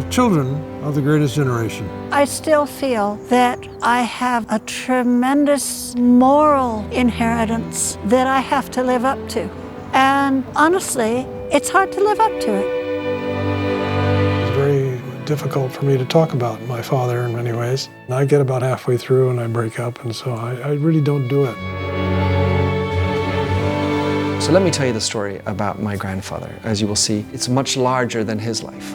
children of the greatest generation. I still feel that I have a tremendous moral inheritance that I have to live up to. And honestly, it's hard to live up to it. It's very difficult for me to talk about my father in many ways. And I get about halfway through and I break up, and so I really don't do it. So let me tell you the story about my grandfather. As you will see, it's much larger than his life.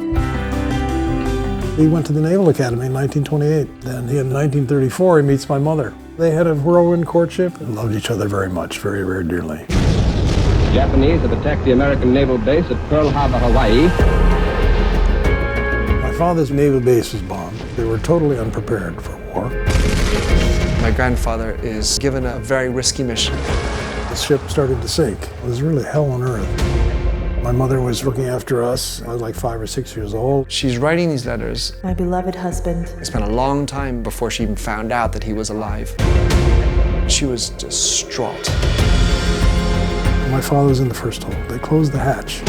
He went to the Naval Academy in 1928. Then in 1934, he meets my mother. They had a whirlwind courtship and loved each other very much, very, very dearly. The Japanese have attacked the American naval base at Pearl Harbor, Hawaii. My father's naval base was bombed. They were totally unprepared for war. My grandfather is given a very risky mission. The ship started to sink. It was really hell on earth. My mother was looking after us. I was like 5 or 6 years old. She's writing these letters. My beloved husband. It spent a long time before she even found out that he was alive. She was distraught. My father was in the first hold. They closed the hatch.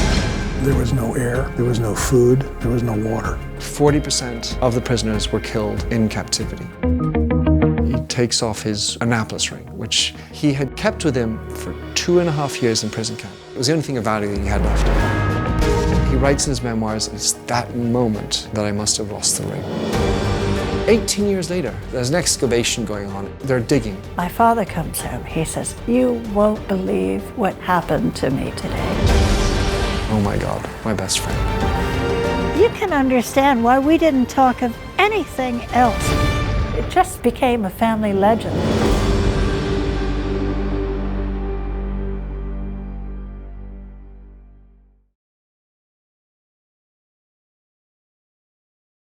There was no air, there was no food, there was no water. 40% of the prisoners were killed in captivity. He takes off his Annapolis ring, which he had kept with him for 2.5 years in prison camp. It was the only thing of value that he had left. He writes in his memoirs, it's that moment that I must have lost the ring. 18 years later, there's an excavation going on. They're digging. My father comes home. He says, "You won't believe what happened to me today." Oh my God, my best friend. You can understand why we didn't talk of anything else. It just became a family legend.